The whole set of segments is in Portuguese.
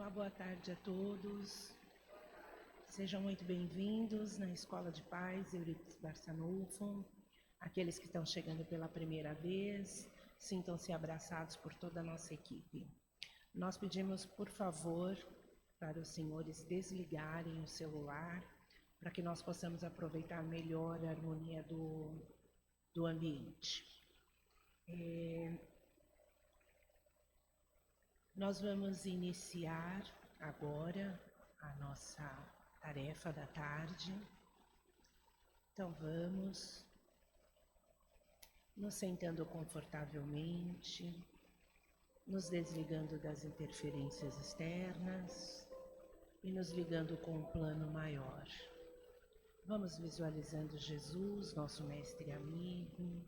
Uma boa tarde a todos. Sejam muito bem-vindos na Escola de Paz Euripides Barçanufo. Aqueles que estão chegando pela primeira vez, sintam-se abraçados por toda a nossa equipe. Nós pedimos, por favor, para os senhores desligarem o celular, para que nós possamos aproveitar melhor a harmonia do ambiente. Nós vamos iniciar agora a nossa tarefa da tarde. Então vamos nos sentando confortavelmente, nos desligando das interferências externas e nos ligando com um plano maior. Vamos visualizando Jesus, nosso mestre e amigo,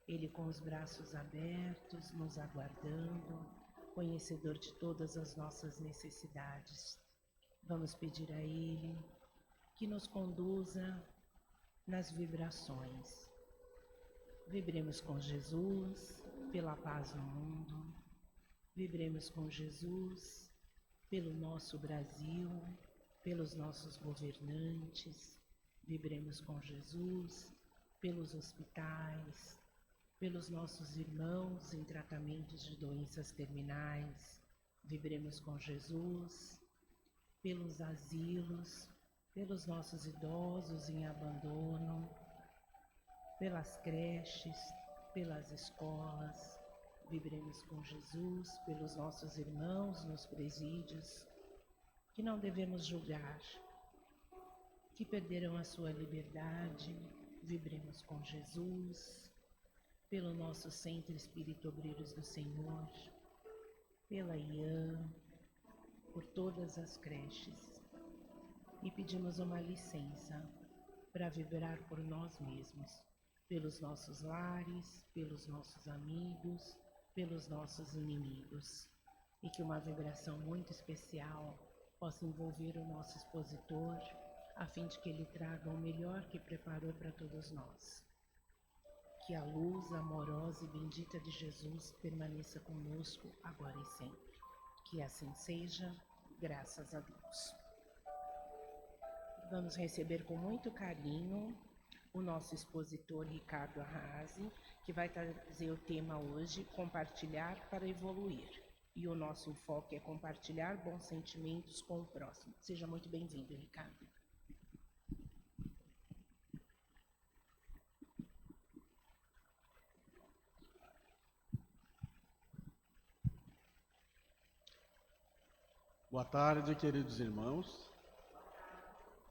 Ele com os braços abertos, nos aguardando, conhecedor de todas as nossas necessidades. Vamos pedir a Ele que nos conduza nas vibrações. Vibremos com Jesus pela paz no mundo. Vibremos com Jesus pelo nosso Brasil, pelos nossos governantes. Vibremos com Jesus pelos hospitais, pelos nossos irmãos em tratamentos de doenças terminais. Vibremos com Jesus pelos asilos, pelos nossos idosos em abandono, pelas creches, pelas escolas. Vibremos com Jesus pelos nossos irmãos nos presídios, que não devemos julgar, que perderam a sua liberdade. Vibremos com Jesus pelo nosso Centro Espírita Obreiros do Senhor, pela IAM, por todas as creches. E pedimos uma licença para vibrar por nós mesmos, pelos nossos lares, pelos nossos amigos, pelos nossos inimigos. E que uma vibração muito especial possa envolver o nosso expositor, a fim de que ele traga o melhor que preparou para todos nós. Que a luz amorosa e bendita de Jesus permaneça conosco agora e sempre. Que assim seja, graças a Deus. Vamos receber com muito carinho o nosso expositor Ricardo Arrasi, que vai trazer o tema hoje, compartilhar para evoluir. E o nosso enfoque é compartilhar bons sentimentos com o próximo. Seja muito bem-vindo, Ricardo. Boa tarde, queridos irmãos.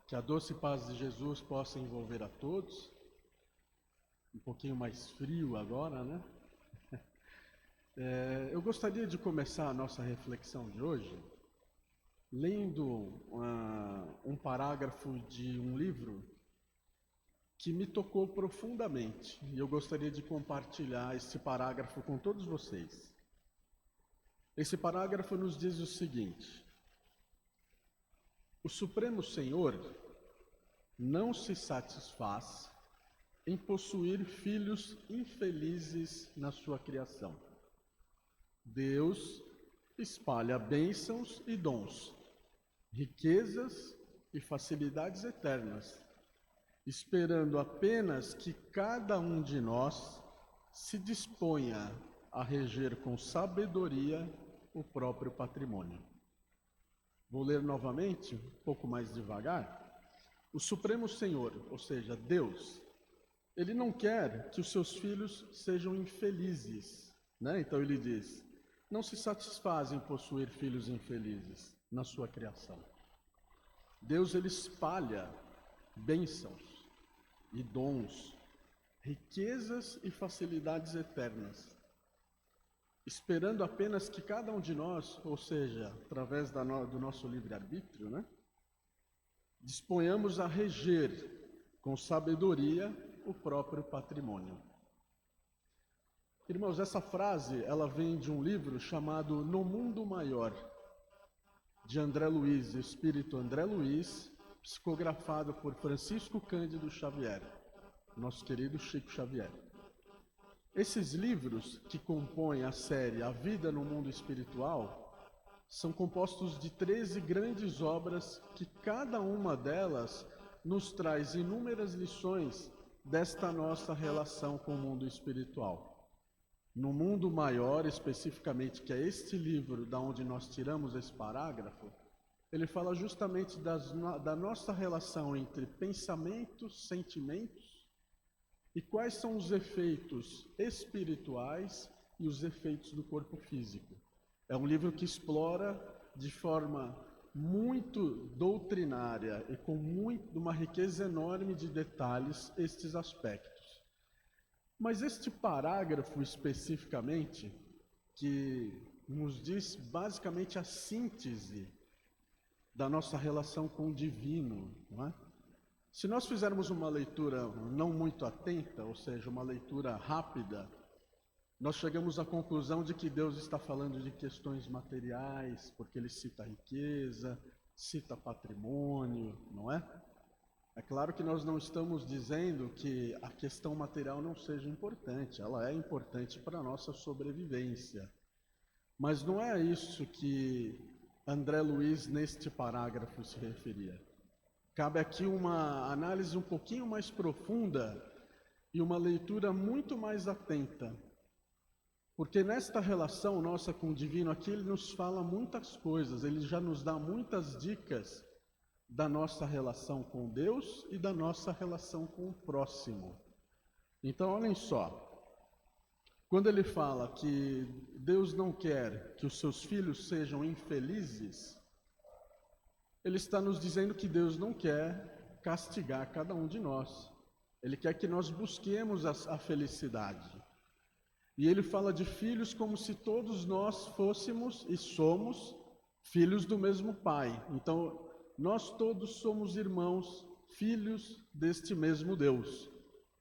Que a doce paz de Jesus possa envolver a todos. Um pouquinho mais frio agora, né? Eu gostaria de começar a nossa reflexão de hoje lendo um parágrafo de um livro que me tocou profundamente. E eu gostaria de compartilhar esse parágrafo com todos vocês. Esse parágrafo nos diz o seguinte: o Supremo Senhor não se satisfaz em possuir filhos infelizes na sua criação. Deus espalha bênçãos e dons, riquezas e facilidades eternas, esperando apenas que cada um de nós se disponha a reger com sabedoria o próprio patrimônio. Vou ler novamente, um pouco mais devagar. O Supremo Senhor, ou seja, Deus, Ele não quer que os seus filhos sejam infelizes, né? Então Ele diz, não se satisfaz em possuir filhos infelizes na sua criação. Deus, Ele espalha bênçãos e dons, riquezas e facilidades eternas, esperando apenas que cada um de nós, ou seja, através do nosso livre-arbítrio, né, disponhamos a reger com sabedoria o próprio patrimônio. Irmãos, essa frase, ela vem de um livro chamado No Mundo Maior, de André Luiz, Espírito André Luiz, psicografado por Francisco Cândido Xavier, nosso querido Chico Xavier. Esses livros que compõem a série A Vida no Mundo Espiritual são compostos de 13 grandes obras que cada uma delas nos traz inúmeras lições desta nossa relação com o mundo espiritual. No Mundo Maior, especificamente, que é este livro da onde nós tiramos esse parágrafo, ele fala justamente da nossa relação entre pensamentos, sentimentos e quais são os efeitos espirituais e os efeitos do corpo físico. É um livro que explora de forma muito doutrinária e com uma riqueza enorme de detalhes estes aspectos. Mas este parágrafo especificamente, que nos diz basicamente a síntese da nossa relação com o divino, não é? Se nós fizermos uma leitura não muito atenta, ou seja, uma leitura rápida, nós chegamos à conclusão de que Deus está falando de questões materiais, porque ele cita riqueza, cita patrimônio, não é? É claro que nós não estamos dizendo que a questão material não seja importante, ela é importante para a nossa sobrevivência. Mas não é a isso que André Luiz, neste parágrafo, se referia. Cabe aqui uma análise um pouquinho mais profunda e uma leitura muito mais atenta. Porque nesta relação nossa com o divino aqui, ele nos fala muitas coisas, ele já nos dá muitas dicas da nossa relação com Deus e da nossa relação com o próximo. Então, olhem só, quando ele fala que Deus não quer que os seus filhos sejam infelizes, ele está nos dizendo que Deus não quer castigar cada um de nós. Ele quer que nós busquemos a felicidade. E ele fala de filhos como se todos nós fôssemos e somos filhos do mesmo Pai. Então, nós todos somos irmãos, filhos deste mesmo Deus.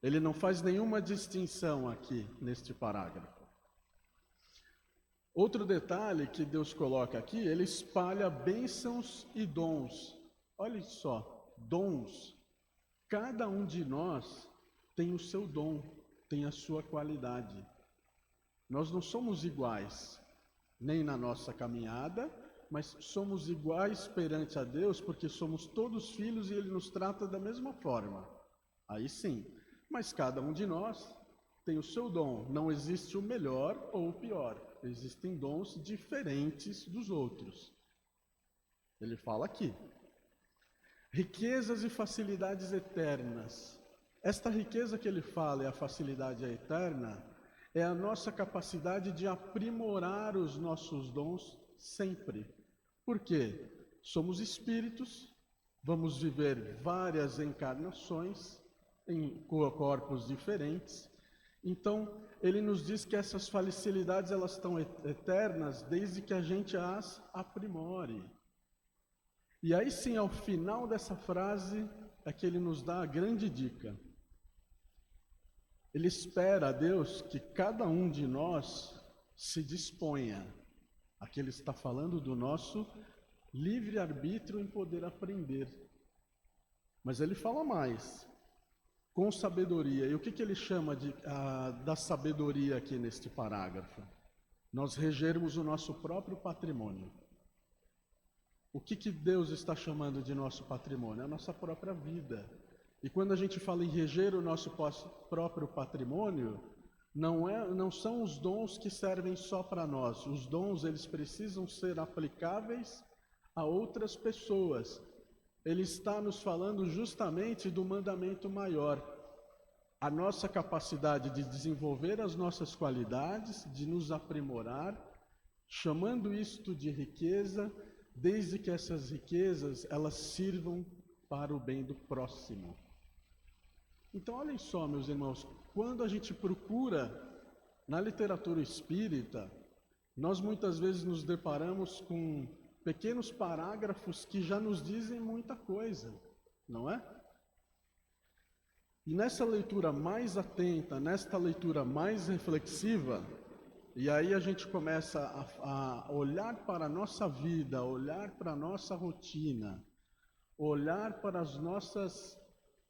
Ele não faz nenhuma distinção aqui neste parágrafo. Outro detalhe que Deus coloca aqui, ele espalha bênçãos e dons. Olhem só, dons. Cada um de nós tem o seu dom, tem a sua qualidade. Nós não somos iguais, nem na nossa caminhada, mas somos iguais perante a Deus porque somos todos filhos e Ele nos trata da mesma forma. Aí sim, mas cada um de nós tem o seu dom. Não existe o melhor ou o pior. Existem dons diferentes dos outros. Ele fala aqui. Riquezas e facilidades eternas. Esta riqueza que ele fala e a facilidade eterna é a nossa capacidade de aprimorar os nossos dons sempre. Por quê? Somos espíritos, vamos viver várias encarnações em corpos diferentes. Então, ele nos diz que essas facilidades elas estão eternas desde que a gente as aprimore. E aí sim, ao final dessa frase, é que ele nos dá a grande dica. Ele espera a Deus que cada um de nós se disponha. Aqui ele está falando do nosso livre-arbítrio em poder aprender. Mas ele fala mais, com sabedoria. E o que ele chama da sabedoria aqui neste parágrafo? Nós regermos o nosso próprio patrimônio. O que Deus está chamando de nosso patrimônio? É a nossa própria vida. E quando a gente fala em reger o nosso próprio patrimônio, não são os dons que servem só para nós. Os dons, eles precisam ser aplicáveis a outras pessoas. Ele está nos falando justamente do mandamento maior. A nossa capacidade de desenvolver as nossas qualidades, de nos aprimorar, chamando isto de riqueza, desde que essas riquezas, elas sirvam para o bem do próximo. Então, olhem só, meus irmãos, quando a gente procura na literatura espírita, nós muitas vezes nos deparamos com pequenos parágrafos que já nos dizem muita coisa, não é? E nessa leitura mais atenta, nesta leitura mais reflexiva, e aí a gente começa a olhar para a nossa vida, olhar para a nossa rotina, olhar para as nossas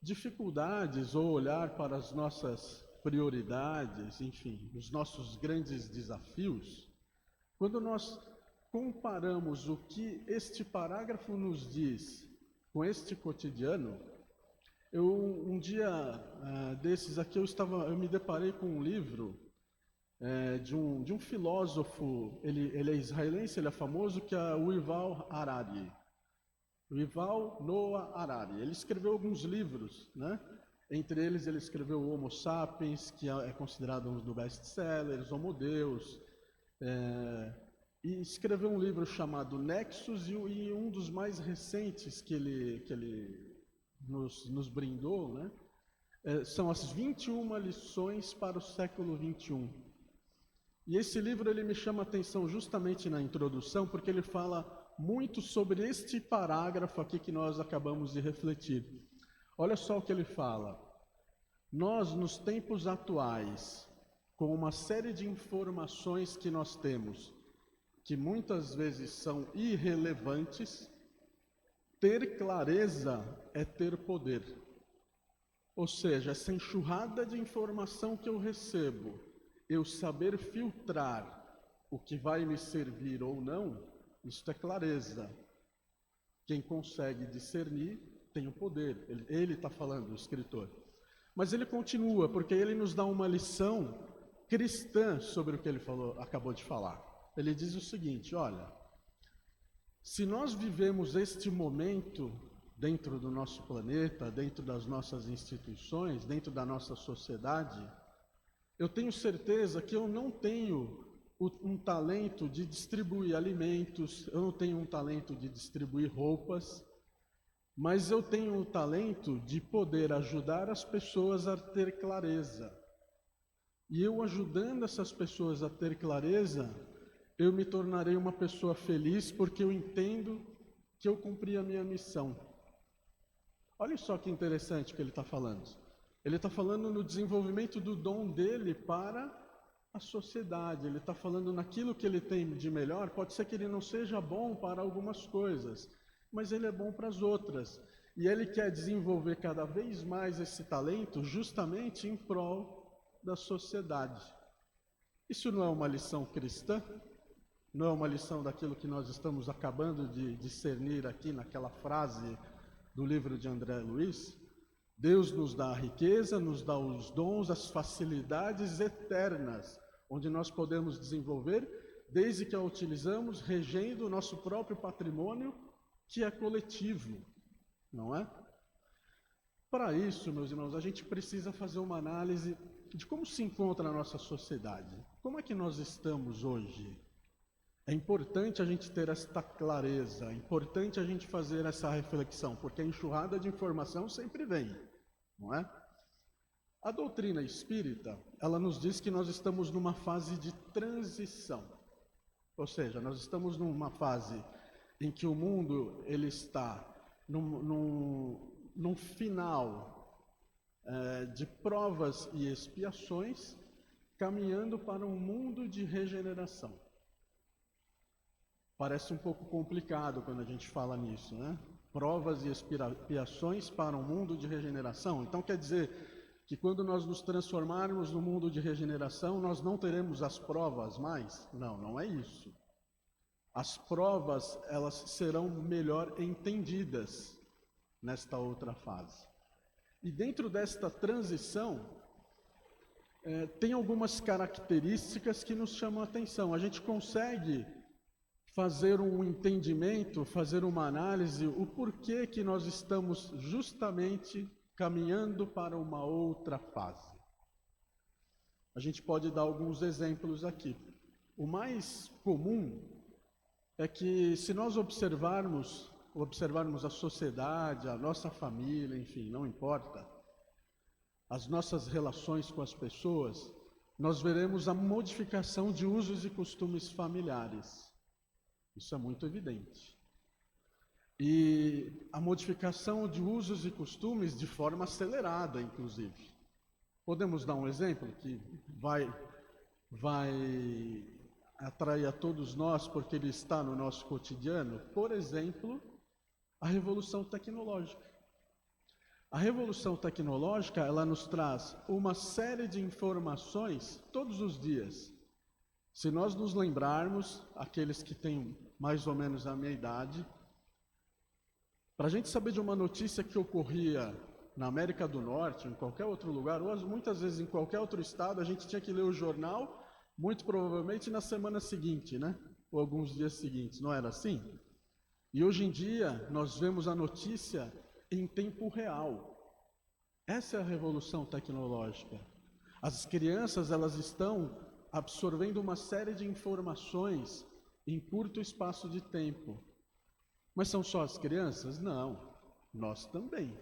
dificuldades ou olhar para as nossas prioridades, enfim, os nossos grandes desafios. Quando nós comparamos o que este parágrafo nos diz com este cotidiano, um dia desses aqui eu me deparei com um livro de um filósofo, ele é israelense, ele é famoso, que é o Yuval Harari. Yuval Noah Harari. Ele escreveu alguns livros, né? Entre eles ele escreveu o Homo Sapiens, que é considerado um dos best-sellers, Homo Deus, e escreveu um livro chamado Nexus, e um dos mais recentes que ele nos brindou, né? São as 21 lições para o século XXI. E esse livro ele me chama a atenção justamente na introdução, porque ele fala muito sobre este parágrafo aqui que nós acabamos de refletir. Olha só o que ele fala. Nós, nos tempos atuais, com uma série de informações que nós temos, que muitas vezes são irrelevantes, ter clareza é ter poder. Ou seja, essa enxurrada de informação que eu recebo, eu saber filtrar o que vai me servir ou não, isso é clareza. Quem consegue discernir tem o poder. Ele está falando, o escritor. Mas ele continua, porque ele nos dá uma lição cristã sobre o que ele acabou de falar. Ele diz o seguinte, olha, se nós vivemos este momento dentro do nosso planeta, dentro das nossas instituições, dentro da nossa sociedade, eu tenho certeza que eu não tenho um talento de distribuir alimentos, eu não tenho um talento de distribuir roupas, mas eu tenho o talento de poder ajudar as pessoas a ter clareza. E eu ajudando essas pessoas a ter clareza, eu me tornarei uma pessoa feliz, porque eu entendo que eu cumpri a minha missão. Olha só que interessante que ele está falando. Ele está falando no desenvolvimento do dom dele para a sociedade. Ele está falando naquilo que ele tem de melhor. Pode ser que ele não seja bom para algumas coisas, mas ele é bom para as outras. E ele quer desenvolver cada vez mais esse talento justamente em prol da sociedade. Isso não é uma lição cristã? Não é uma lição daquilo que nós estamos acabando de discernir aqui naquela frase do livro de André Luiz? Deus nos dá a riqueza, nos dá os dons, as facilidades eternas, onde nós podemos desenvolver, desde que a utilizamos, regendo o nosso próprio patrimônio, que é coletivo, não é? Para isso, meus irmãos, a gente precisa fazer uma análise de como se encontra a nossa sociedade. Como é que nós estamos hoje? É importante a gente ter esta clareza, é importante a gente fazer essa reflexão, porque a enxurrada de informação sempre vem, não é? A doutrina espírita, ela nos diz que nós estamos numa fase de transição. Ou seja, nós estamos numa fase em que o mundo ele está num final de provas e expiações, caminhando para um mundo de regeneração. Parece um pouco complicado quando a gente fala nisso, né? Provas e expiações para um mundo de regeneração. Então quer dizer que quando nós nos transformarmos no mundo de regeneração, nós não teremos as provas mais? Não, não é isso. As provas, elas serão melhor entendidas nesta outra fase. E dentro desta transição, tem algumas características que nos chamam a atenção. A gente consegue fazer um entendimento, fazer uma análise, o porquê que nós estamos justamente caminhando para uma outra fase. A gente pode dar alguns exemplos aqui. O mais comum é que, se nós observarmos a sociedade, a nossa família, enfim, não importa, as nossas relações com as pessoas, nós veremos a modificação de usos e costumes familiares. Isso é muito evidente. E a modificação de usos e costumes de forma acelerada, inclusive. Podemos dar um exemplo que vai atrair a todos nós, porque ele está no nosso cotidiano? Por exemplo, a revolução tecnológica. A revolução tecnológica, ela nos traz uma série de informações todos os dias. Se nós nos lembrarmos, aqueles que têm mais ou menos a minha idade, para a gente saber de uma notícia que ocorria na América do Norte, em qualquer outro lugar, ou muitas vezes em qualquer outro estado, a gente tinha que ler o jornal, muito provavelmente na semana seguinte, né? Ou alguns dias seguintes, não era assim? E hoje em dia, nós vemos a notícia em tempo real. Essa é a revolução tecnológica. As crianças, elas estão absorvendo uma série de informações em curto espaço de tempo. Mas são só as crianças? Não, nós também.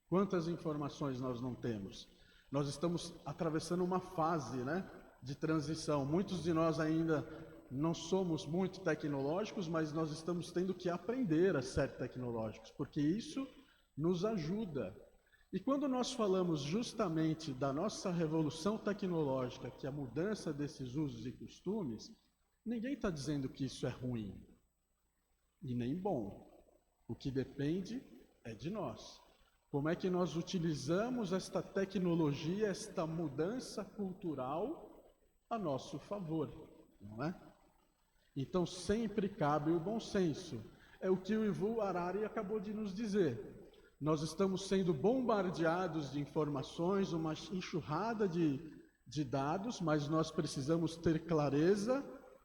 Quantas informações nós não temos? Nós estamos atravessando uma fase, né, de transição. Muitos de nós ainda não somos muito tecnológicos, mas nós estamos tendo que aprender a ser tecnológicos, porque isso nos ajuda. E quando nós falamos justamente da nossa revolução tecnológica, que é a mudança desses usos e costumes, ninguém está dizendo que isso é ruim e nem bom. O que depende é de nós. Como é que nós utilizamos esta tecnologia, esta mudança cultural a nosso favor, não é? Então sempre cabe o bom senso. É o que o Yuval Harari acabou de nos dizer. Nós estamos sendo bombardeados de informações, uma enxurrada de dados, mas nós precisamos ter clareza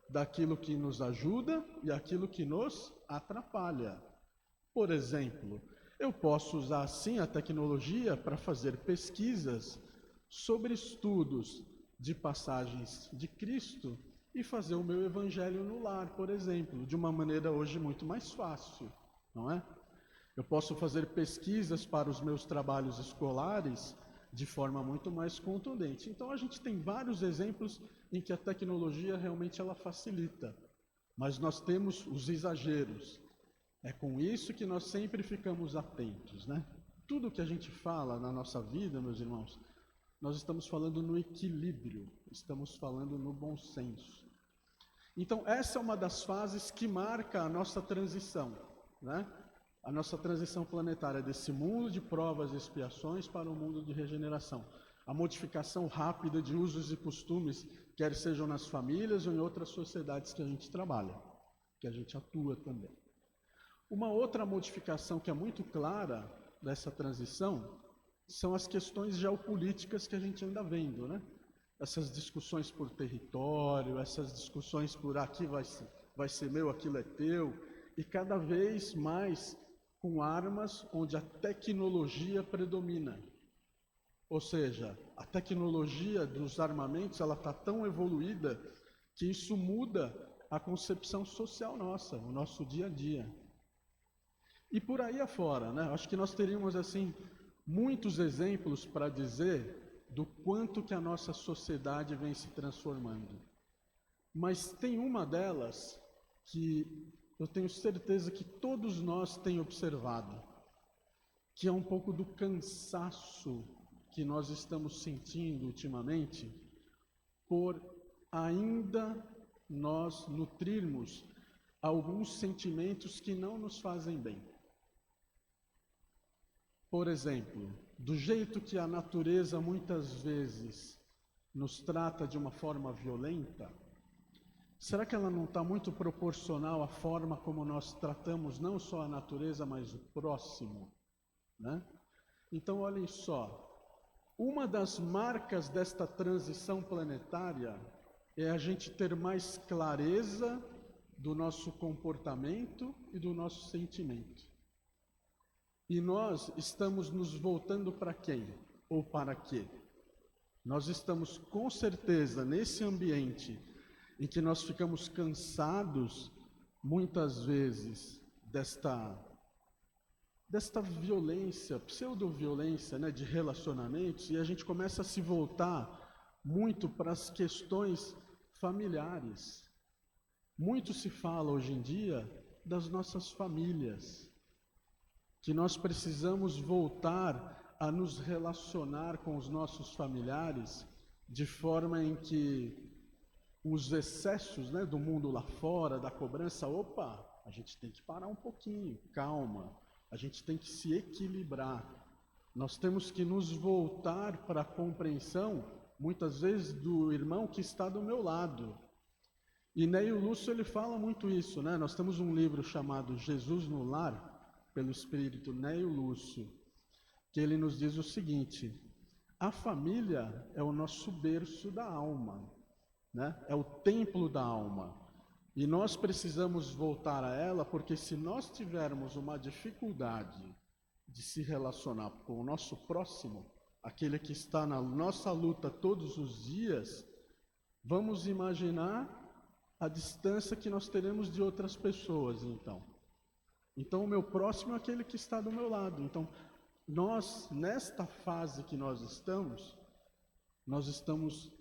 daquilo que nos ajuda e aquilo que nos atrapalha. Por exemplo, eu posso usar sim a tecnologia para fazer pesquisas sobre estudos de passagens de Cristo e fazer o meu evangelho no lar, por exemplo, de uma maneira hoje muito mais fácil, não é? Eu posso fazer pesquisas para os meus trabalhos escolares de forma muito mais contundente. Então a gente tem vários exemplos em que a tecnologia realmente ela facilita, mas nós temos os exageros. É com isso que nós sempre ficamos atentos, né? Tudo que a gente fala na nossa vida, meus irmãos, nós estamos falando no equilíbrio, estamos falando no bom senso. Então essa é uma das fases que marca a nossa transição, né? A nossa transição planetária desse mundo de provas e expiações para um mundo de regeneração. A modificação rápida de usos e costumes, quer sejam nas famílias ou em outras sociedades que a gente trabalha, que a gente atua também. Uma outra modificação que é muito clara dessa transição são as questões geopolíticas que a gente anda vendo, né? Essas discussões por território, essas discussões por aqui vai ser meu, aquilo é teu, e cada vez mais com armas onde a tecnologia predomina. Ou seja, a tecnologia dos armamentos ela está tão evoluída que isso muda a concepção social nossa, o nosso dia a dia. E por aí afora, né? Acho que nós teríamos assim muitos exemplos para dizer do quanto que a nossa sociedade vem se transformando. Mas tem uma delas que eu tenho certeza que todos nós temos observado, que é um pouco do cansaço que nós estamos sentindo ultimamente por ainda nós nutrirmos alguns sentimentos que não nos fazem bem. Por exemplo, do jeito que a natureza muitas vezes nos trata de uma forma violenta, será que ela não está muito proporcional à forma como nós tratamos não só a natureza, mas o próximo, né? Então, olhem só, uma das marcas desta transição planetária é a gente ter mais clareza do nosso comportamento e do nosso sentimento. E nós estamos nos voltando para quem? Ou para quê? Nós estamos com certeza nesse ambiente em que nós ficamos cansados, muitas vezes, desta violência, pseudo-violência, né, de relacionamentos, e a gente começa a se voltar muito para as questões familiares. Muito se fala hoje em dia das nossas famílias, que nós precisamos voltar a nos relacionar com os nossos familiares de forma em que os excessos, né, do mundo lá fora, da cobrança, a gente tem que parar um pouquinho, calma, a gente tem que se equilibrar. Nós temos que nos voltar para a compreensão, muitas vezes, do irmão que está do meu lado. E Neio Lúcio ele fala muito isso, né? Nós temos um livro chamado Jesus no Lar, pelo espírito Neio Lúcio, que ele nos diz o seguinte: a família é o nosso berço da alma, né? É o templo da alma. E nós precisamos voltar a ela, porque se nós tivermos uma dificuldade de se relacionar com o nosso próximo, aquele que está na nossa luta todos os dias, vamos imaginar a distância que nós teremos de outras pessoas, então. Então, o meu próximo é aquele que está do meu lado. Então, nós, nesta fase que nós estamos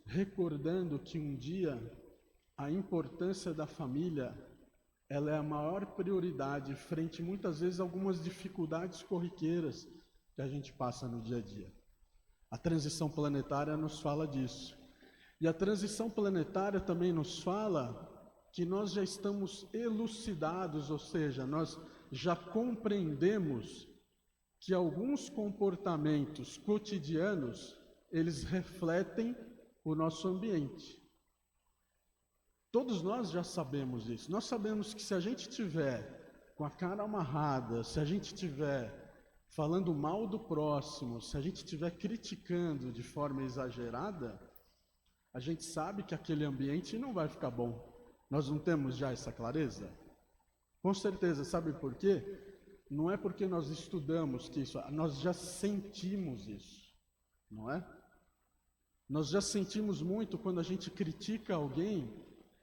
recordando que um dia a importância da família, ela é a maior prioridade frente, muitas vezes, a algumas dificuldades corriqueiras que a gente passa no dia a dia. A transição planetária nos fala disso. E a transição planetária também nos fala que nós já estamos elucidados, ou seja, nós já compreendemos que alguns comportamentos cotidianos, eles refletem o nosso ambiente. Todos nós já sabemos isso. Nós sabemos que se a gente estiver com a cara amarrada, se a gente estiver falando mal do próximo, se a gente estiver criticando de forma exagerada, a gente sabe que aquele ambiente não vai ficar bom. Nós não temos já essa clareza? Com certeza, sabe por quê? Não é porque nós estudamos que isso, nós já sentimos isso, não é? Nós já sentimos muito quando a gente critica alguém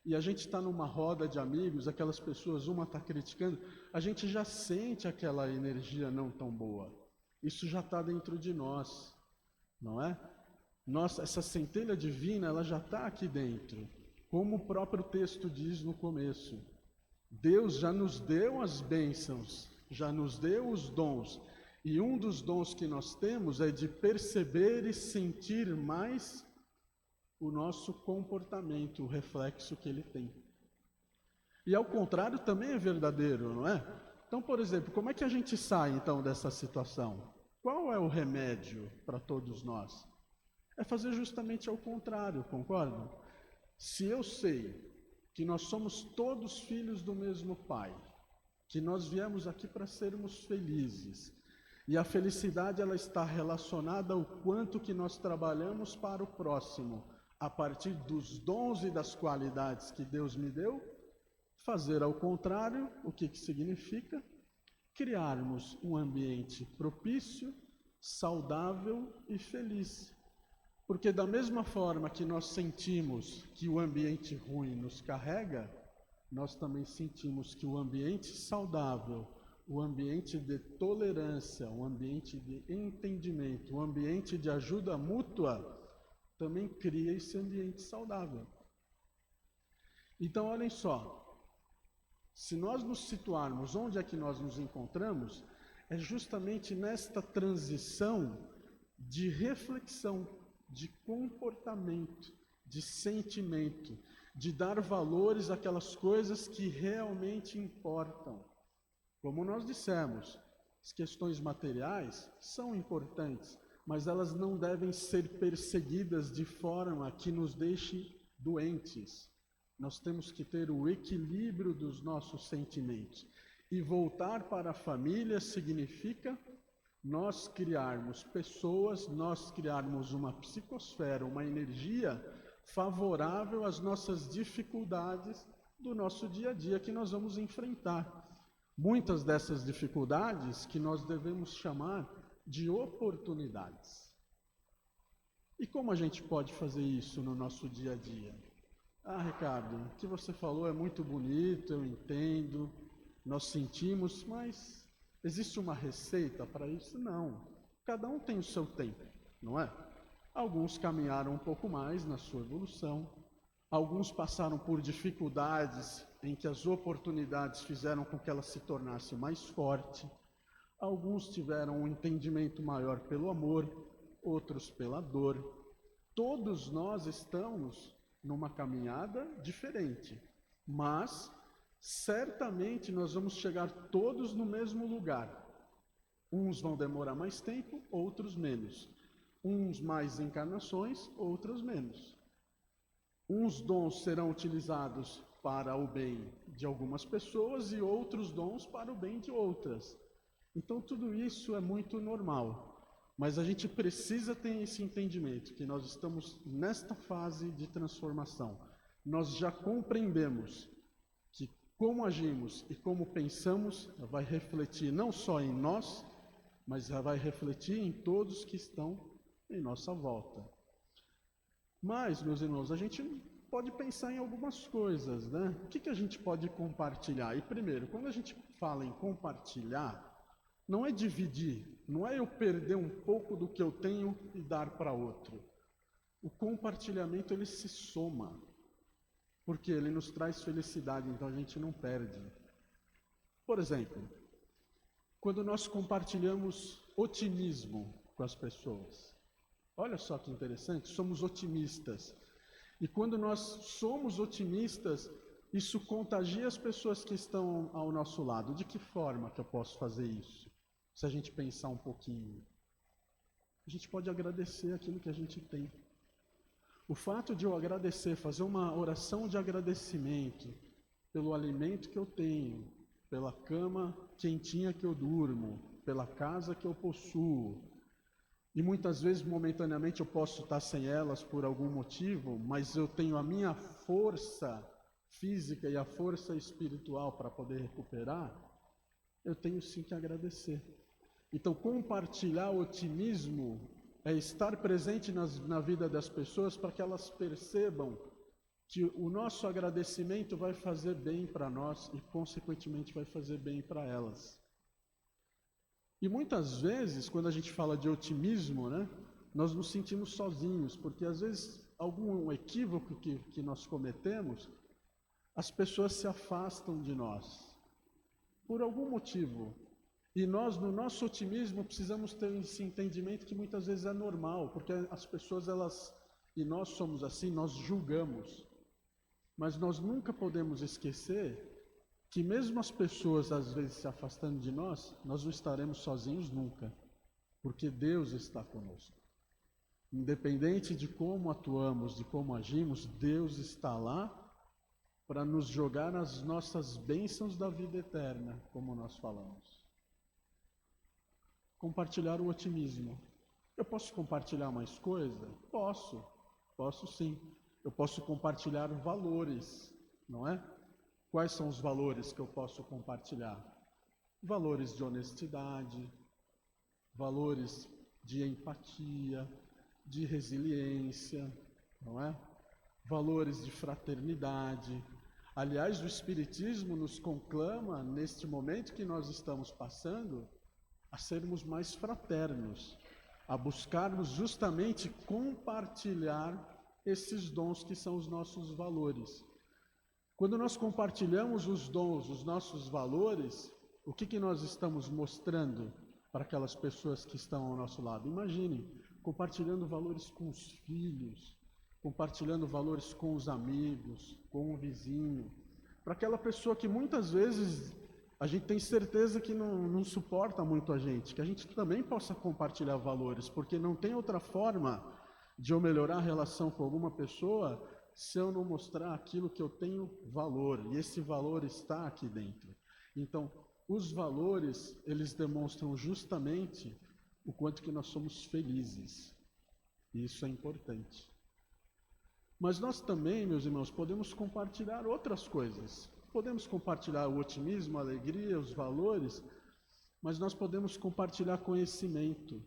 e a gente está numa roda de amigos, aquelas pessoas, uma está criticando, a gente já sente aquela energia não tão boa. Isso já está dentro de nós, não é? Nossa, essa centelha divina, ela já está aqui dentro. Como o próprio texto diz no começo, Deus já nos deu as bênçãos, já nos deu os dons. E um dos dons que nós temos é de perceber e sentir mais o nosso comportamento, o reflexo que ele tem. E ao contrário também é verdadeiro, não é? Então, por exemplo, como é que a gente sai então dessa situação? Qual é o remédio para todos nós? É fazer justamente ao contrário, concordam? Se eu sei que nós somos todos filhos do mesmo Pai, que nós viemos aqui para sermos felizes, e a felicidade ela está relacionada ao quanto que nós trabalhamos para o próximo, a partir dos dons e das qualidades que Deus me deu, fazer ao contrário, o que significa? Criarmos um ambiente propício, saudável e feliz. Porque da mesma forma que nós sentimos que o ambiente ruim nos carrega, nós também sentimos que o ambiente saudável, o ambiente de tolerância, o ambiente de entendimento, o ambiente de ajuda mútua, também cria esse ambiente saudável. Então, olhem só, se nós nos situarmos onde é que nós nos encontramos, é justamente nesta transição de reflexão, de comportamento, de sentimento, de dar valores àquelas coisas que realmente importam. Como nós dissemos, as questões materiais são importantes, mas elas não devem ser perseguidas de forma que nos deixe doentes. Nós temos que ter o equilíbrio dos nossos sentimentos. E voltar para a família significa nós criarmos pessoas, nós criarmos uma psicosfera, uma energia favorável às nossas dificuldades do nosso dia a dia que nós vamos enfrentar. Muitas dessas dificuldades que nós devemos chamar de oportunidades. E como a gente pode fazer isso no nosso dia a dia? Ah, Ricardo, o que você falou é muito bonito, eu entendo, nós sentimos, mas existe uma receita para isso? Não. Cada um tem o seu tempo, não é? Alguns caminharam um pouco mais na sua evolução, alguns passaram por dificuldades em que as oportunidades fizeram com que ela se tornasse mais forte, alguns tiveram um entendimento maior pelo amor, outros pela dor. Todos nós estamos numa caminhada diferente, mas certamente nós vamos chegar todos no mesmo lugar. Uns vão demorar mais tempo, outros menos. Uns mais encarnações, outros menos. Uns dons serão utilizados para o bem de algumas pessoas e outros dons para o bem de outras. Então tudo isso é muito normal. Mas a gente precisa ter esse entendimento, que nós estamos nesta fase de transformação. Nós já compreendemos que como agimos e como pensamos vai refletir não só em nós, mas vai refletir em todos que estão em nossa volta. Mas, meus irmãos, a gente pode pensar em algumas coisas, né? O que a gente pode compartilhar? E primeiro, quando a gente fala em compartilhar, não é dividir, não é eu perder um pouco do que eu tenho e dar para outro. O compartilhamento, ele se soma, porque ele nos traz felicidade, então a gente não perde. Por exemplo, quando nós compartilhamos otimismo com as pessoas, olha só que interessante, somos otimistas. E quando nós somos otimistas, isso contagia as pessoas que estão ao nosso lado. De que forma que eu posso fazer isso? Se a gente pensar um pouquinho, a gente pode agradecer aquilo que a gente tem. O fato de eu agradecer, fazer uma oração de agradecimento pelo alimento que eu tenho, pela cama quentinha que eu durmo, pela casa que eu possuo, e muitas vezes, momentaneamente, eu posso estar sem elas por algum motivo, mas eu tenho a minha força física e a força espiritual para poder recuperar, eu tenho sim que agradecer. Então, compartilhar o otimismo é estar presente na vida das pessoas para que elas percebam que o nosso agradecimento vai fazer bem para nós e, consequentemente, vai fazer bem para elas. E muitas vezes, quando a gente fala de otimismo, né, nós nos sentimos sozinhos, porque às vezes algum equívoco que nós cometemos, as pessoas se afastam de nós, por algum motivo. E nós, no nosso otimismo, precisamos ter esse entendimento que muitas vezes é normal, porque as pessoas, e nós somos assim, nós julgamos. Mas nós nunca podemos esquecer que mesmo as pessoas, às vezes, se afastando de nós não estaremos sozinhos nunca, porque Deus está conosco. Independente de como atuamos, de como agimos, Deus está lá para nos jogar as nossas bênçãos da vida eterna, como nós falamos. Compartilhar o otimismo. Eu posso compartilhar mais coisa? Posso sim. Eu posso compartilhar valores, não é? Quais são os valores que eu posso compartilhar? Valores de honestidade, valores de empatia, de resiliência, não é? Valores de fraternidade. Aliás, o Espiritismo nos conclama, neste momento que nós estamos passando, a sermos mais fraternos, a buscarmos justamente compartilhar esses dons que são os nossos valores. Quando nós compartilhamos os dons, os nossos valores, o que nós estamos mostrando para aquelas pessoas que estão ao nosso lado? Imaginem, compartilhando valores com os filhos, compartilhando valores com os amigos, com o vizinho, para aquela pessoa que muitas vezes a gente tem certeza que não suporta muito a gente, que a gente também possa compartilhar valores, porque não tem outra forma de eu melhorar a relação com alguma pessoa se eu não mostrar aquilo que eu tenho valor, e esse valor está aqui dentro. Então, os valores, eles demonstram justamente o quanto que nós somos felizes, e isso é importante. Mas nós também, meus irmãos, podemos compartilhar outras coisas. Podemos compartilhar o otimismo, a alegria, os valores, mas nós podemos compartilhar conhecimento.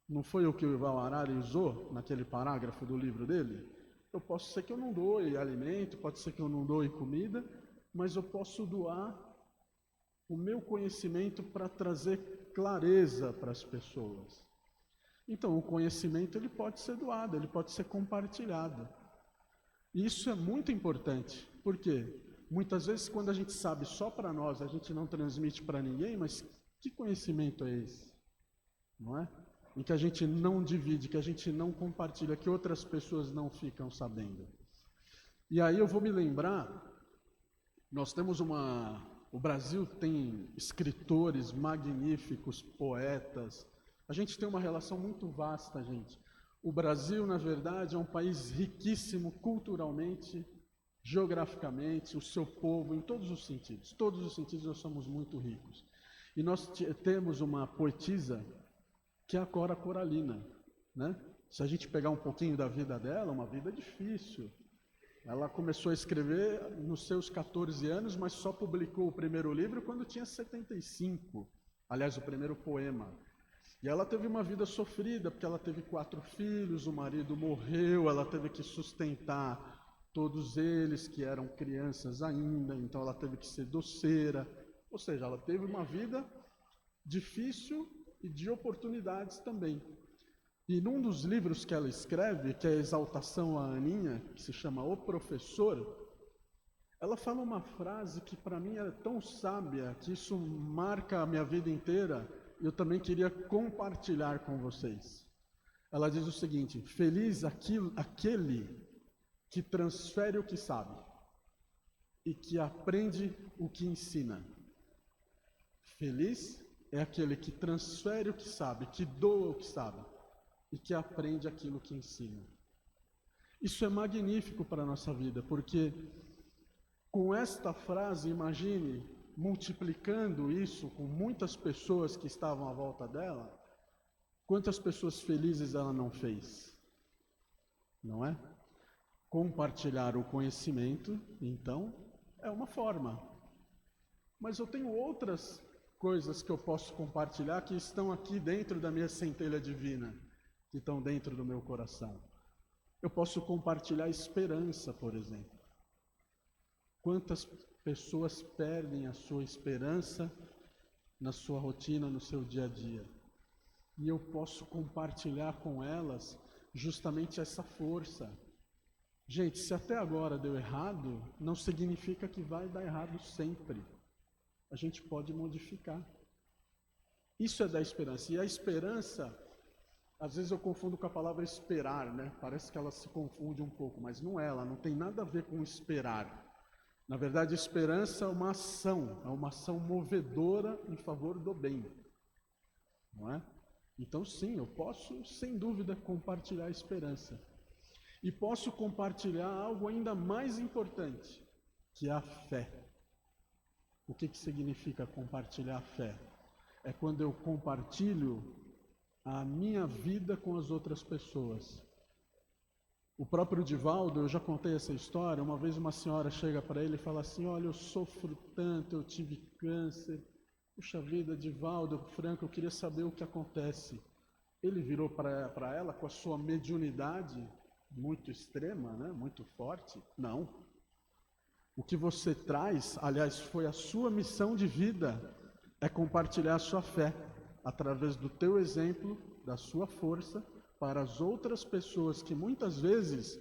Não foi o que o Yuval Harari usou naquele parágrafo do livro dele? Eu posso ser que eu não doe alimento, pode ser que eu não doe comida, mas eu posso doar o meu conhecimento para trazer clareza para as pessoas. Então, o conhecimento ele pode ser doado, ele pode ser compartilhado. E isso é muito importante. Por quê? Muitas vezes, quando a gente sabe só para nós, a gente não transmite para ninguém, mas que conhecimento é esse? Não é? Em que a gente não divide, que a gente não compartilha, que outras pessoas não ficam sabendo. E aí eu vou me lembrar, nós temos o Brasil tem escritores magníficos, poetas, a gente tem uma relação muito vasta, gente. O Brasil, na verdade, é um país riquíssimo culturalmente, geograficamente, o seu povo, em todos os sentidos. Todos os sentidos nós somos muito ricos. E nós temos uma poetisa que é a Cora Coralina, né? Se a gente pegar um pouquinho da vida dela, uma vida difícil. Ela começou a escrever nos seus 14 anos, mas só publicou o primeiro livro quando tinha 75. Aliás, o primeiro poema. E ela teve uma vida sofrida, porque ela teve 4 filhos, o marido morreu, ela teve que sustentar todos eles que eram crianças ainda, então ela teve que ser doceira. Ou seja, ela teve uma vida difícil e de oportunidades também. E num dos livros que ela escreve, que é a Exaltação à Aninha, que se chama O Professor, ela fala uma frase que para mim é tão sábia, que isso marca a minha vida inteira, e eu também queria compartilhar com vocês. Ela diz o seguinte: feliz aquele que transfere o que sabe e que aprende o que ensina. Feliz é aquele que transfere o que sabe, que doa o que sabe e que aprende aquilo que ensina. Isso é magnífico para a nossa vida, porque com esta frase, imagine, multiplicando isso com muitas pessoas que estavam à volta dela, quantas pessoas felizes ela não fez, não é? Compartilhar o conhecimento, então, é uma forma. Mas eu tenho outras coisas que eu posso compartilhar que estão aqui dentro da minha centelha divina, que estão dentro do meu coração. Eu posso compartilhar esperança, por exemplo. Quantas pessoas perdem a sua esperança na sua rotina, no seu dia a dia? E eu posso compartilhar com elas justamente essa força. Gente, se até agora deu errado, não significa que vai dar errado sempre. A gente pode modificar. Isso é da esperança. E a esperança, às vezes eu confundo com a palavra esperar, né? Parece que ela se confunde um pouco, mas não é, ela não tem nada a ver com esperar. Na verdade, esperança é uma ação movedora em favor do bem, não é? Então sim, eu posso, sem dúvida, compartilhar a esperança. E posso compartilhar algo ainda mais importante, que é a fé. O que significa compartilhar a fé? É quando eu compartilho a minha vida com as outras pessoas. O próprio Divaldo, eu já contei essa história, uma vez uma senhora chega para ele e fala assim: olha, eu sofro tanto, eu tive câncer. Puxa vida, Divaldo, Franco, eu queria saber o que acontece. Ele virou para ela com a sua mediunidade muito extrema, né, muito forte. Não. O que você traz, aliás, foi a sua missão de vida, é compartilhar a sua fé, através do teu exemplo, da sua força, para as outras pessoas que muitas vezes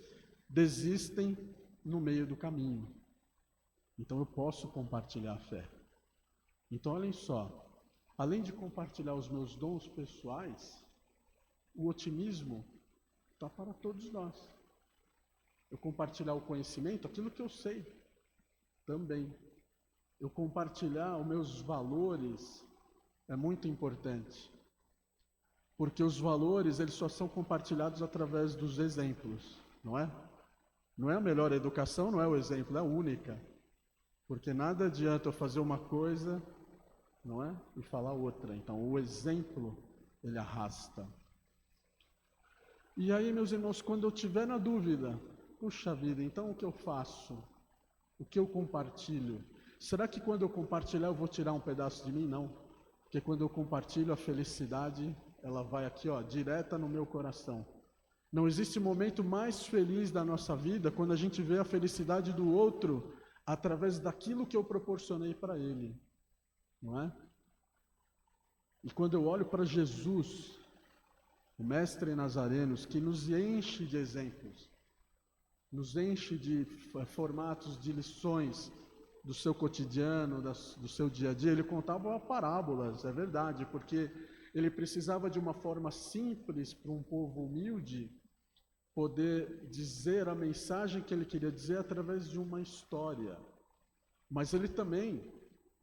desistem no meio do caminho. Então eu posso compartilhar a fé. Então olhem só, além de compartilhar os meus dons pessoais, o otimismo está para todos nós. Eu compartilhar o conhecimento, aquilo que eu sei, também. Eu compartilhar os meus valores é muito importante. Porque os valores, eles só são compartilhados através dos exemplos, não é? Não é a melhor educação, não é o exemplo, é a única. Porque nada adianta eu fazer uma coisa, não é? E falar outra. Então, o exemplo, ele arrasta. E aí, meus irmãos, quando eu tiver na dúvida, puxa vida, então o que eu faço? O que eu compartilho? Será que quando eu compartilhar eu vou tirar um pedaço de mim? Não. Porque quando eu compartilho a felicidade, ela vai aqui, ó, direta no meu coração. Não existe momento mais feliz da nossa vida quando a gente vê a felicidade do outro através daquilo que eu proporcionei para ele, não é? E quando eu olho para Jesus, o Mestre Nazareno, que nos enche de exemplos, nos enche de formatos de lições do seu cotidiano, do seu dia a dia, ele contava parábolas, é verdade, porque ele precisava de uma forma simples para um povo humilde poder dizer a mensagem que ele queria dizer através de uma história. Mas ele também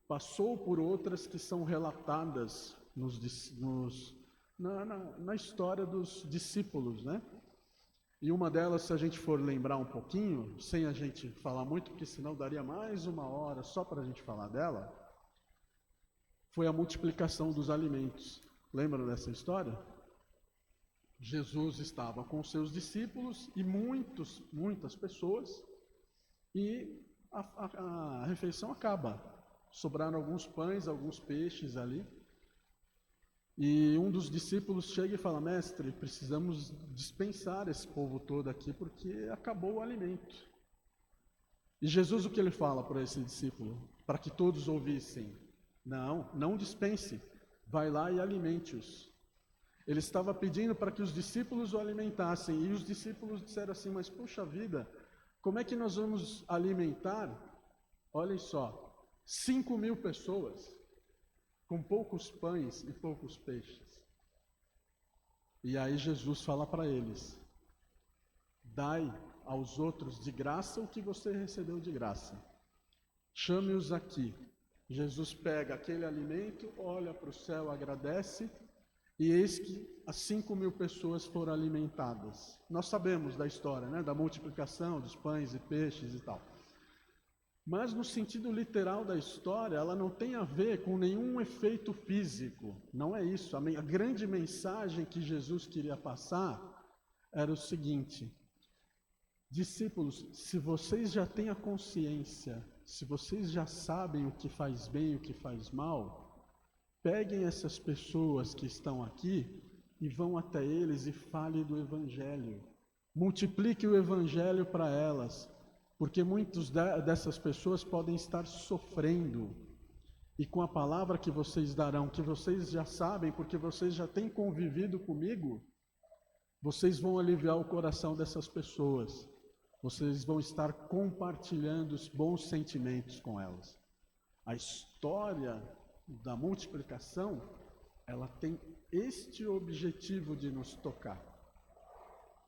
passou por outras que são relatadas na história dos discípulos, né? E uma delas, se a gente for lembrar um pouquinho, sem a gente falar muito, porque senão daria mais uma hora só para a gente falar dela, foi a multiplicação dos alimentos. Lembram dessa história? Jesus estava com seus discípulos e muitas pessoas, e a refeição acaba. Sobraram alguns pães, alguns peixes ali. E um dos discípulos chega e fala: mestre, precisamos dispensar esse povo todo aqui porque acabou o alimento. E Jesus, o que ele fala para esse discípulo? Para que todos ouvissem: não dispense, vai lá e alimente-os. Ele estava pedindo para que os discípulos o alimentassem, e os discípulos disseram assim: mas puxa vida, como é que nós vamos alimentar, olhem só, 5.000 pessoas? Com poucos pães e poucos peixes. E aí Jesus fala para eles: dai aos outros de graça o que você recebeu de graça. Chame-os aqui. Jesus pega aquele alimento, olha para o céu, agradece, e eis que as 5.000 pessoas foram alimentadas. Nós sabemos da história, né? Da multiplicação dos pães e peixes e tal. Mas no sentido literal da história, ela não tem a ver com nenhum efeito físico. Não é isso. A grande mensagem que Jesus queria passar era o seguinte: discípulos, se vocês já têm a consciência, se vocês já sabem o que faz bem e o que faz mal, peguem essas pessoas que estão aqui e vão até eles e falem do Evangelho. Multiplique o Evangelho para elas. Porque muitas dessas pessoas podem estar sofrendo. E com a palavra que vocês darão, que vocês já sabem, porque vocês já têm convivido comigo, vocês vão aliviar o coração dessas pessoas. Vocês vão estar compartilhando os bons sentimentos com elas. A história da multiplicação, ela tem este objetivo de nos tocar.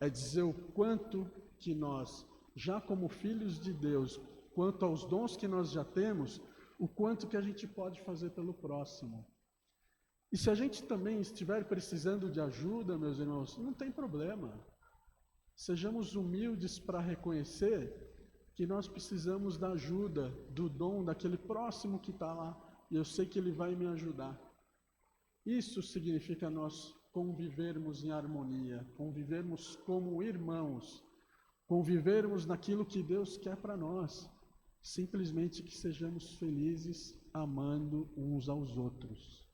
É dizer o quanto que nós, já como filhos de Deus, quanto aos dons que nós já temos, o quanto que a gente pode fazer pelo próximo. E se a gente também estiver precisando de ajuda, meus irmãos, não tem problema. Sejamos humildes para reconhecer que nós precisamos da ajuda, do dom daquele próximo que está lá, e eu sei que ele vai me ajudar. Isso significa nós convivermos em harmonia, convivermos como irmãos, convivermos naquilo que Deus quer para nós, simplesmente que sejamos felizes amando uns aos outros.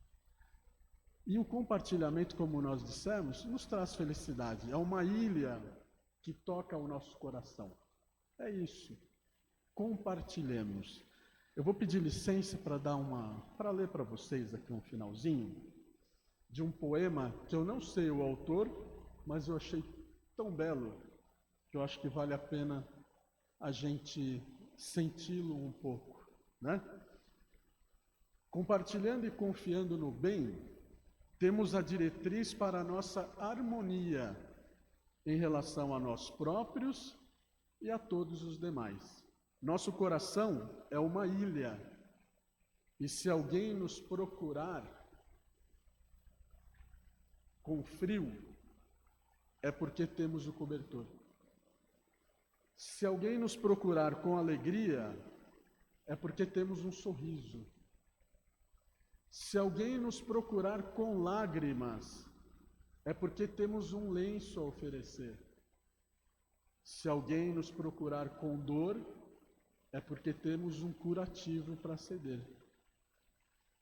E o compartilhamento, como nós dissemos, nos traz felicidade. É uma ilha que toca o nosso coração. É isso. Compartilhemos. Eu vou pedir licença para ler para vocês aqui um finalzinho de um poema que eu não sei o autor, mas eu achei tão belo que eu acho que vale a pena a gente senti-lo um pouco, né? Compartilhando e confiando no bem, temos a diretriz para a nossa harmonia em relação a nós próprios e a todos os demais. Nosso coração é uma ilha, e se alguém nos procurar com frio, é porque temos o cobertor. Se alguém nos procurar com alegria, é porque temos um sorriso. Se alguém nos procurar com lágrimas, é porque temos um lenço a oferecer. Se alguém nos procurar com dor, é porque temos um curativo para ceder.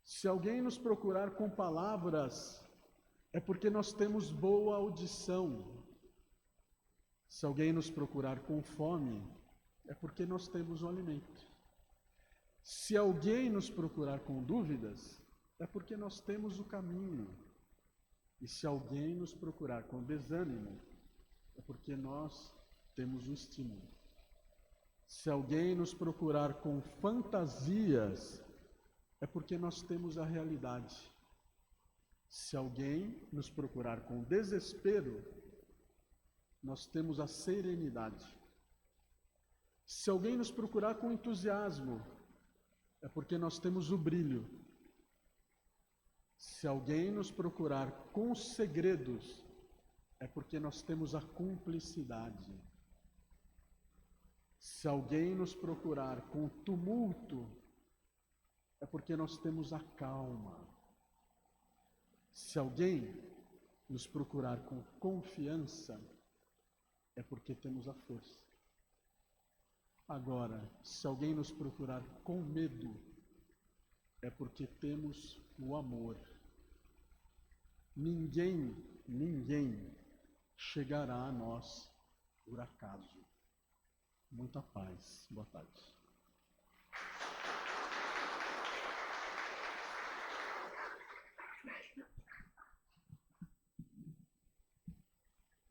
Se alguém nos procurar com palavras, é porque nós temos boa audição. Se alguém nos procurar com fome, é porque nós temos o alimento. Se alguém nos procurar com dúvidas, é porque nós temos o caminho. E se alguém nos procurar com desânimo, é porque nós temos o estímulo. Se alguém nos procurar com fantasias, é porque nós temos a realidade. Se alguém nos procurar com desespero, nós temos a serenidade. Se alguém nos procurar com entusiasmo, é porque nós temos o brilho. Se alguém nos procurar com segredos, é porque nós temos a cumplicidade. Se alguém nos procurar com tumulto, é porque nós temos a calma. Se alguém nos procurar com confiança, é porque temos a força. Agora, se alguém nos procurar com medo, é porque temos o amor. Ninguém chegará a nós por acaso. Muita paz. Boa tarde.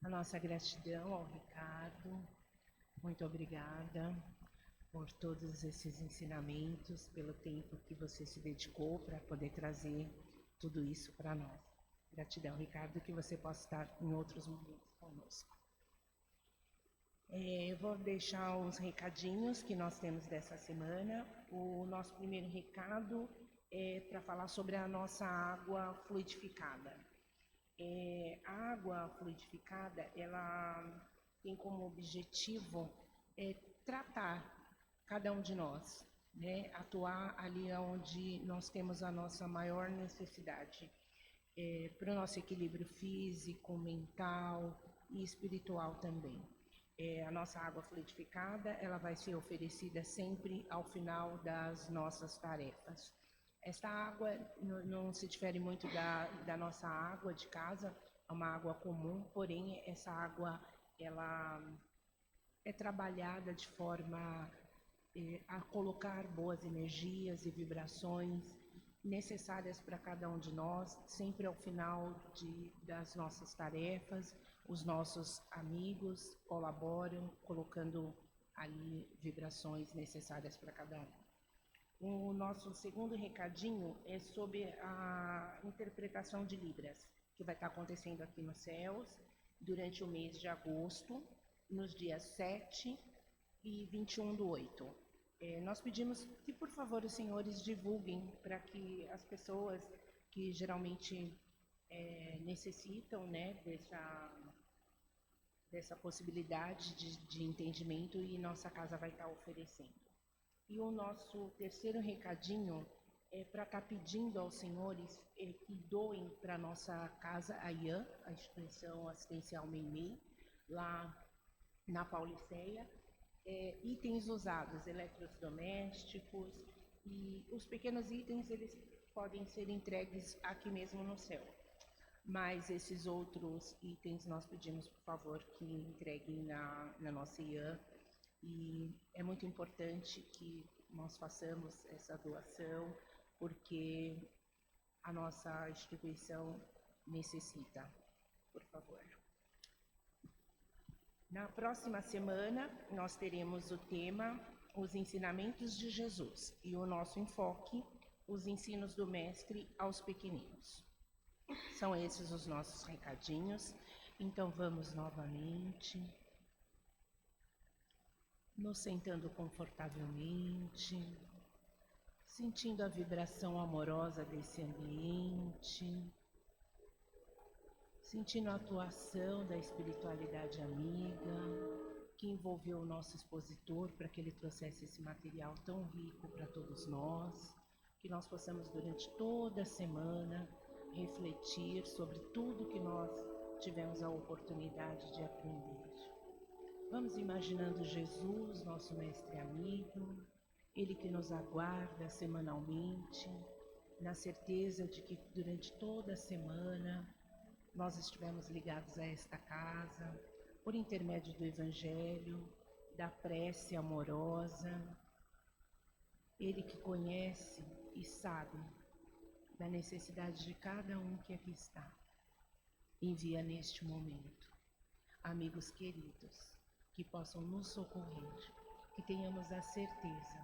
A nossa gratidão ao Ricardo. Muito obrigada por todos esses ensinamentos, pelo tempo que você se dedicou para poder trazer tudo isso para nós. Gratidão, Ricardo, que você possa estar em outros momentos conosco. Eu vou deixar os recadinhos que nós temos dessa semana. O nosso primeiro recado é para falar sobre a nossa água fluidificada. A água fluidificada, ela tem como objetivo tratar cada um de nós, né? Atuar ali onde nós temos a nossa maior necessidade, para o nosso equilíbrio físico, mental e espiritual também. A nossa água fluidificada, ela vai ser oferecida sempre ao final das nossas tarefas. Esta água não se difere muito da nossa água de casa, é uma água comum, porém essa água ela é trabalhada de forma a colocar boas energias e vibrações necessárias para cada um de nós, sempre ao final das nossas tarefas. Os nossos amigos colaboram, colocando ali vibrações necessárias para cada um. O nosso segundo recadinho é sobre a interpretação de Libras, que vai estar acontecendo aqui nos céus durante o mês de agosto, nos dias 7 e 21/8. Nós pedimos que, por favor, os senhores divulguem para que as pessoas que geralmente necessitam, né, dessa possibilidade de entendimento, e nossa casa vai estar oferecendo. E o nosso terceiro recadinho é para estar pedindo aos senhores que doem para a nossa casa, a IAN, a Instituição Assistencial Meimei, lá na Pauliceia, itens usados, eletrodomésticos, e os pequenos itens eles podem ser entregues aqui mesmo no céu. Mas esses outros itens nós pedimos, por favor, que entreguem na nossa IAN. E é muito importante que nós façamos essa doação, porque a nossa instituição necessita, por favor. Na próxima semana, nós teremos o tema Os Ensinamentos de Jesus e o nosso enfoque, os ensinos do Mestre aos pequeninos. São esses os nossos recadinhos. Então vamos novamente nos sentando confortavelmente, sentindo a vibração amorosa desse ambiente, sentindo a atuação da espiritualidade amiga que envolveu o nosso expositor para que ele trouxesse esse material tão rico para todos nós, que nós possamos durante toda a semana refletir sobre tudo que nós tivemos a oportunidade de aprender. Vamos imaginando Jesus, nosso mestre amigo, ele que nos aguarda semanalmente, na certeza de que durante toda a semana nós estivemos ligados a esta casa, por intermédio do Evangelho, da prece amorosa. Ele que conhece e sabe da necessidade de cada um que aqui está. Envia neste momento amigos queridos que possam nos socorrer, que tenhamos a certeza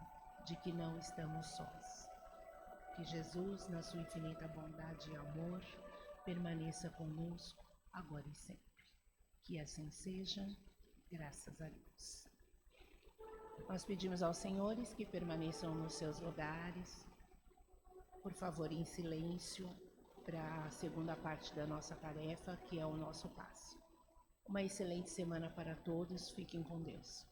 de que não estamos sós. Que Jesus, na sua infinita bondade e amor, permaneça conosco agora e sempre. Que assim seja, graças a Deus. Nós pedimos aos senhores que permaneçam nos seus lugares, por favor, em silêncio, para a segunda parte da nossa tarefa, que é o nosso passe. Uma excelente semana para todos. Fiquem com Deus.